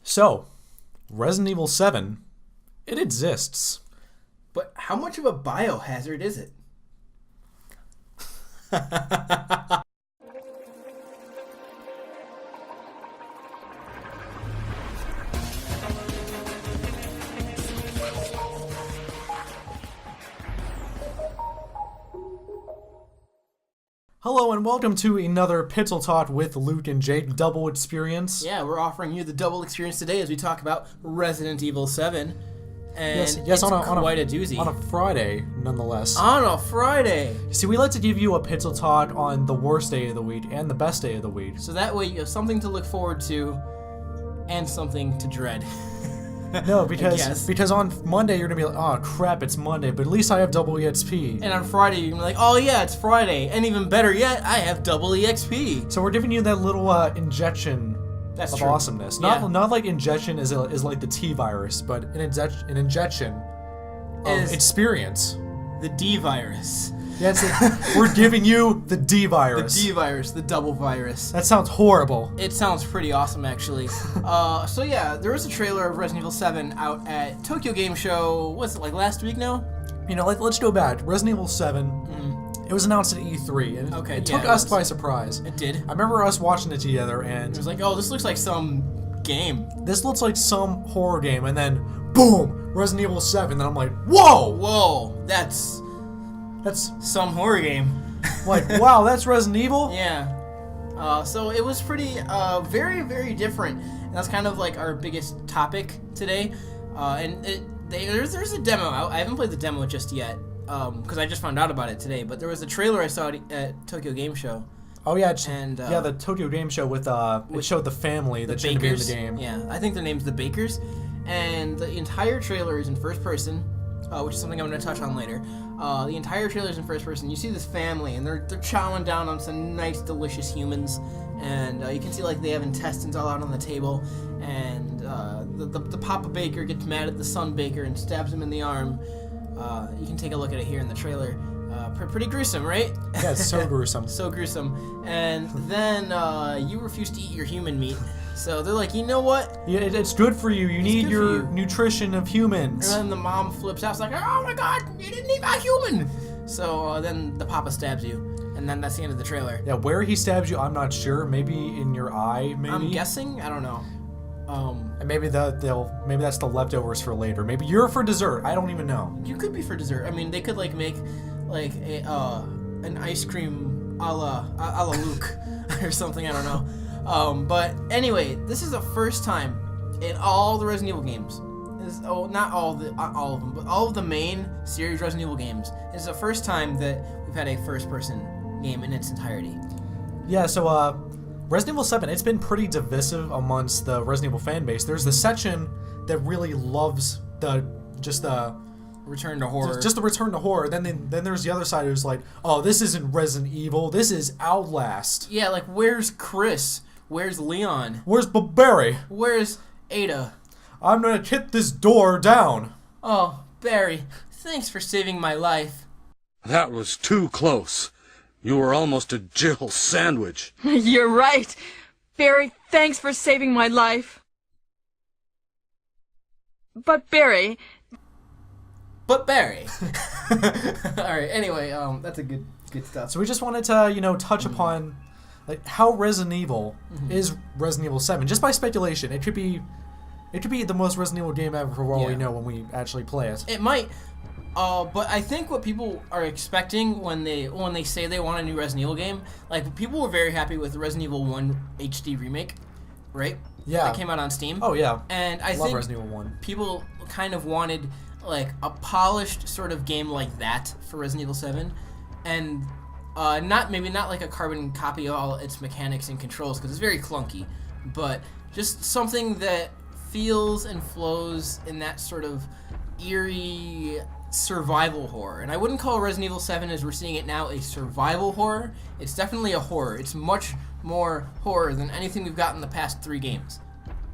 So, Resident Evil 7, it exists. But how much of a biohazard is it? Hello and welcome to another Pitzel Talk with Luke and Jake Double Experience. Yeah, we're offering you the double experience today as we talk about Resident Evil 7. And Yes, it's quite a doozy. On a Friday, nonetheless. On a Friday! See, we like to give you a Pitzel Talk on the worst day of the week and the best day of the week. So that way you have something to look forward to and something to dread. No, because on Monday you're going to be like, oh crap, it's Monday, but at least I have DoubleEXP. And on Friday you're going to be like, oh yeah, it's Friday. And even better yet, I have DoubleEXP. So we're giving you that little injection That's of true. awesomeness. Not like injection is like the T virus, but an injection of experience. The D virus. That's it. We're giving you the D virus. The D virus, the double virus. That sounds horrible. It sounds pretty awesome, actually. So yeah, there was a trailer of Resident Evil 7 out at Tokyo Game Show. What's it, like last week now? You know, let's go back. Resident Evil 7. It was announced at E3, and it took us by surprise. It did. I remember us watching it together, and It was like, oh, this looks like some game. this looks like some horror game, and then boom, Resident Evil 7. Then I'm like, whoa, Whoa, that's some horror game. like, wow, that's Resident Evil. Yeah. So it was pretty, very, very different. And that's kind of like our biggest topic today. And there's a demo out. I haven't played the demo just yet, because I just found out about it today. But there was a trailer I saw at Tokyo Game Show. Oh yeah, And the Tokyo Game Show with it showed the family that's going to be in the game. Yeah, I think their name's the Bakers. And the entire trailer is in first person, which is something I'm going to touch on later. The entire trailer is in first person. You see this family, and they're chowing down on some nice, delicious humans. And you can see like they have intestines all out on the table. And the Papa Baker gets mad at the son Baker and stabs him in the arm. You can take a look at it here in the trailer. Pretty gruesome, right? Yeah, it's so gruesome. So gruesome. And then you refuse to eat your human meat. So they're like, you know what? Yeah, it's good for you. You need your nutrition of humans. And then the mom flips out. It's like, oh my god, you didn't eat my human. So then the papa stabs you. And then that's the end of the trailer. Yeah, where he stabs you, I'm not sure. Maybe in your eye, maybe. I'm guessing. I don't know. And maybe maybe that's the leftovers for later. Maybe you're for dessert. I don't even know. You could be for dessert. I mean, they could like make like an ice cream a la Luke or something. I don't know. But anyway, this is the first time in all the Resident Evil games. Not all of them, but all of the main series Resident Evil games. This is the first time that we've had a first-person game in its entirety. Yeah, so Resident Evil 7, it's been pretty divisive amongst the Resident Evil fan base. There's the section that really loves the return to horror. Just the return to horror. Then there's the other side who's like, oh, this isn't Resident Evil. This is Outlast. Yeah, like where's Chris? Where's Leon? Where's Barry? Where's Ada? I'm gonna kick this door down. Oh, Barry, thanks for saving my life. That was too close. You were almost a Jill sandwich. You're right. Barry, thanks for saving my life. But Barry... Alright, anyway, that's a good stuff. So we just wanted to, touch upon like how Resident Evil is Resident Evil 7. Just by speculation, it could be the most Resident Evil game ever for all we know when we actually play it. It might. But I think what people are expecting when they say they want a new Resident Evil game, like people were very happy with the Resident Evil 1 HD remake, right? Yeah. That came out on Steam. Oh yeah. And I love think Resident Evil 1. People kind of wanted like a polished sort of game like that for Resident Evil 7, and not like a carbon copy of all its mechanics and controls because it's very clunky, but just something that feels and flows in that sort of eerie survival horror. And I wouldn't call Resident Evil 7 as we're seeing it now a survival horror. It's definitely a horror. It's much more horror than anything we've got in the past 3 games.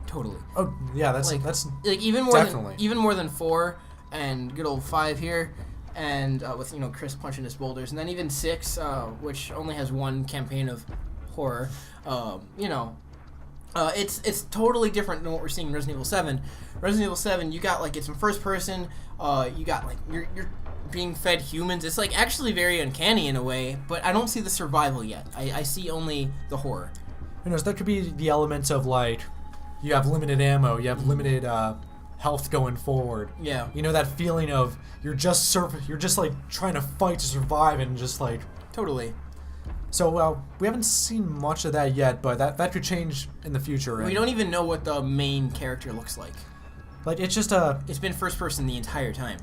Totally. Oh yeah, that's even more definitely. than 4 and good old 5 here, and with Chris punching his boulders, and then even 6, which only has one campaign of horror. It's totally different than what we're seeing in Resident Evil 7. Resident Evil 7, you got like it's in first person. You got like you're being fed humans. It's like actually very uncanny in a way, but I don't see the survival yet. I see only the horror. You know, so there could be the elements of like you have limited ammo, you have limited health going forward. Yeah. You know that feeling of you're just like trying to fight to survive and just like Totally. So we haven't seen much of that yet, but that could change in the future. We don't even know what the main character looks like. Like it's just It's been first person the entire time.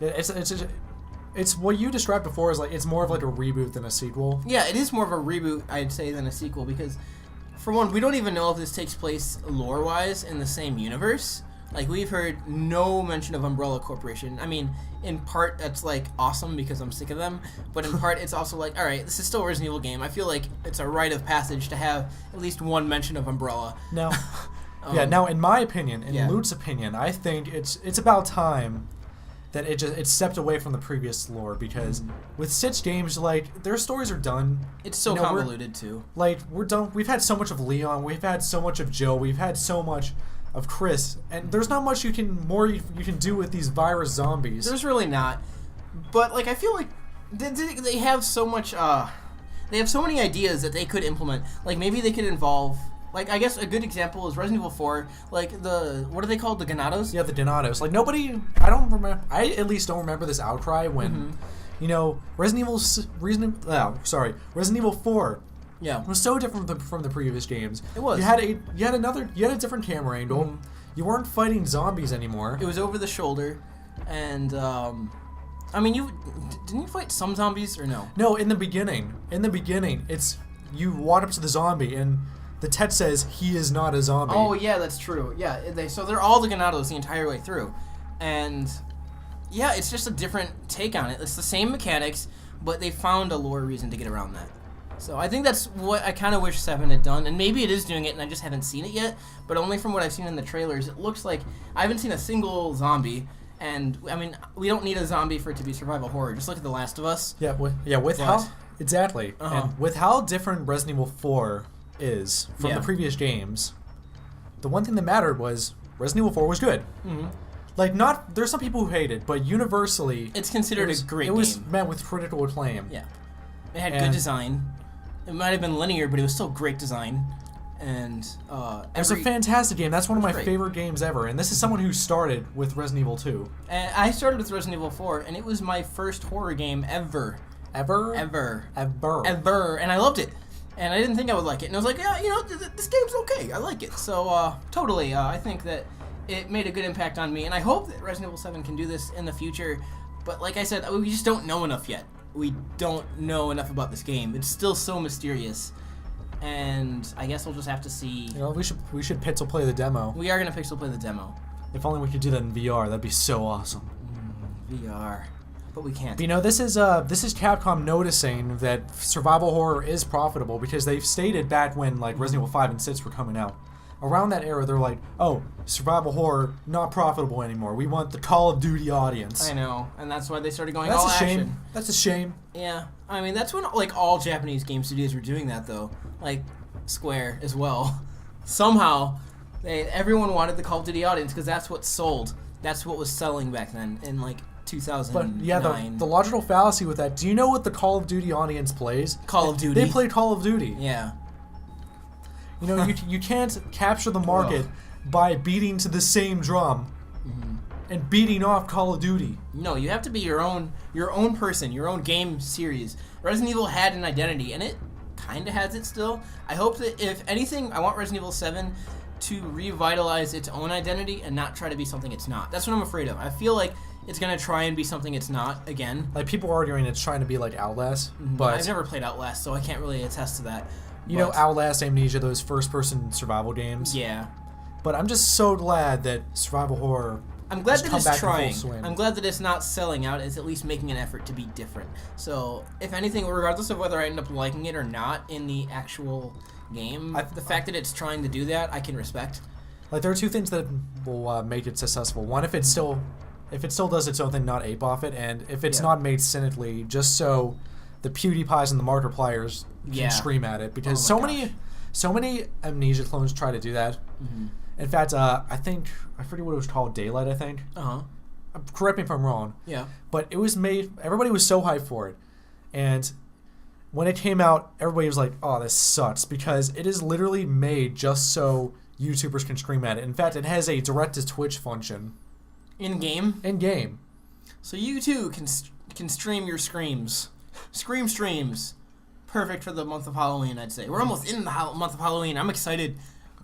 it's what you described before is like it's more of like a reboot than a sequel. Yeah, it is more of a reboot, I'd say, than a sequel because, for one, we don't even know if this takes place lore-wise in the same universe. Like, we've heard no mention of Umbrella Corporation. I mean, in part, that's, like, awesome because I'm sick of them. But in part, it's also like, alright, this is still a Resident Evil game. I feel like it's a rite of passage to have at least one mention of Umbrella. Now, now, in my opinion, in Yeah. Lute's opinion, I think it's about time that it stepped away from the previous lore because with Stitch games, like, their stories are done. It's so convoluted, too. Like, we're done. We've had so much of Leon. We've had so much of Joe. We've had so much of Chris, and there's not much you can do with these virus zombies. There's really not, but like I feel like they have so much. They have so many ideas that they could implement. Like maybe they could involve. Like I guess a good example is Resident Evil 4. Like what are they called? The Ganados? Yeah, the Donatos. Like nobody. I don't remember. I at least don't remember this outcry when, you know, Resident Evil 4. Yeah, It was so different from the previous games. It was. You had a different camera angle. You weren't fighting zombies anymore. it was over the shoulder, and I mean, didn't you fight some zombies or no? No, in the beginning, it's you walk up to the zombie and the text says he is not a zombie. Oh yeah, that's true. Yeah, so they're all the Ganados the entire way through, and yeah, it's just a different take on it. It's the same mechanics, but they found a lore reason to get around that. So I think that's what I kind of wish 7 had done, and maybe it is doing it and I just haven't seen it yet, but only from what I've seen in the trailers, it looks like I haven't seen a single zombie, and I mean, we don't need a zombie for it to be survival horror. Just look at The Last of Us. Yeah, with how exactly, and with how different Resident Evil 4 is from the previous games, the one thing that mattered was Resident Evil 4 was good. Like, there's some people who hate it, but universally, It's considered a great game. It was met with critical acclaim. Yeah. It had good design. It might have been linear, but it was still great design. And it was a fantastic game. That's one of my great. favorite games ever. And this is someone who started with Resident Evil 2. And I started with Resident Evil 4, and it was my first horror game ever. Ever? Ever. Ever. Ever. And I loved it. And I didn't think I would like it. And I was like, yeah, you know, this game's okay. I like it. So, totally, I think that it made a good impact on me. And I hope that Resident Evil 7 can do this in the future. But like I said, we just don't know enough yet. We don't know enough about this game. It's still so mysterious. And I guess we'll just have to see. You know, we should pixel play the demo. We are going to pixel play the demo. If only we could do that in VR. That'd be so awesome. VR. But we can't. But, you know, this is Capcom noticing that survival horror is profitable because they've stated back when like Resident Evil 5 and 6 were coming out. Around that era, they're like, oh, survival horror, not profitable anymore. We want the Call of Duty audience. I know, and that's why they started going That's all a shame. action. That's a shame. Yeah, I mean, that's when, like, all Japanese game studios were doing that, though. Like, Square as well. Somehow, everyone wanted the Call of Duty audience because that's what sold. That's what was selling back then in, like, 2009. But, yeah, the logical fallacy with that, do you know what the Call of Duty audience plays? Call of Duty. They play Call of Duty. Yeah. You know, you can't capture the market by beating to the same drum and beating off Call of Duty. No, you have to be your own person, your own game series. Resident Evil had an identity, and it kind of has it still. I hope that, if anything, I want Resident Evil 7 to revitalize its own identity and not try to be something it's not. That's what I'm afraid of. I feel like it's going to try and be something it's not again. Like, people are arguing it's trying to be like Outlast, but I've never played Outlast, so I can't really attest to that. You know, Outlast, Amnesia, those first-person survival games. Yeah. But I'm just so glad that survival horror. I'm glad that it's trying. swing. I'm glad that it's not selling out. It's at least making an effort to be different. So, if anything, regardless of whether I end up liking it or not in the actual game, the fact that it's trying to do that, I can respect. Like, there are two things that will make it successful. One, if it still does its own thing, not ape off it, and if it's not made cynically, just so the PewDiePies and the Markipliers can scream at it, because so So many Amnesia clones try to do that. In fact, I forget what it was called, Daylight, I think. Correct me if I'm wrong. Yeah. But it was made, everybody was so hyped for it. And when it came out, everybody was like, oh, this sucks. Because it is literally made just so YouTubers can scream at it. In fact, it has a direct-to-Twitch function. In-game? In-game. So you too can stream your screams. Scream streams. Perfect for the month of Halloween, I'd say. We're almost in the month of Halloween. I'm excited.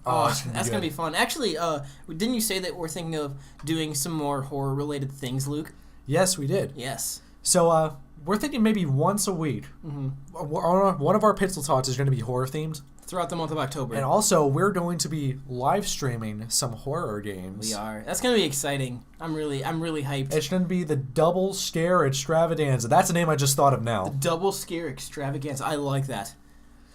Oh, that's going to be fun. Actually, didn't you say that we're thinking of doing some more horror-related things, Luke? Yes, we did. Yes. So, we're thinking maybe once a week. One of our Pixel Talks is going to be horror-themed. Throughout the month of October. And also, we're going to be live streaming some horror games. We are. That's going to be exciting. I'm really hyped. It's going to be the Double Scare Extravaganza. That's a name I just thought of now. The Double Scare Extravaganza. I like that.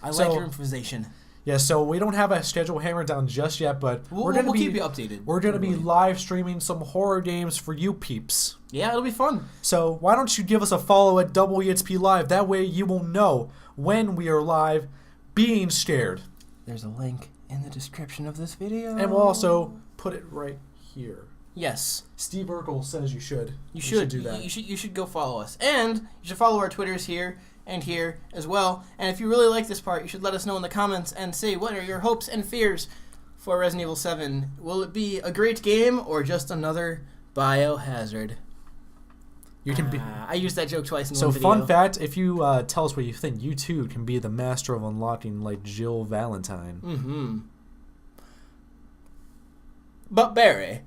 I like your improvisation. Yeah, so we don't have a schedule hammered down just yet, but we'll keep you updated. We're going to be live streaming some horror games for you peeps. Yeah, it'll be fun. So why don't you give us a follow at DoubleEXP Live? That way you will know when we are live being scared. There's a link in the description of this video. And we'll also put it right here. Yes. Steve Urkel says you should. You should do that. You should go follow us. And you should follow our Twitters here and here as well. And if you really like this part, you should let us know in the comments and say what are your hopes and fears for Resident Evil 7. Will it be a great game or just another biohazard? You can be. I used that joke twice in So one video. fun fact, if you tell us what you think, you too can be the master of unlocking like Jill Valentine. But Barry.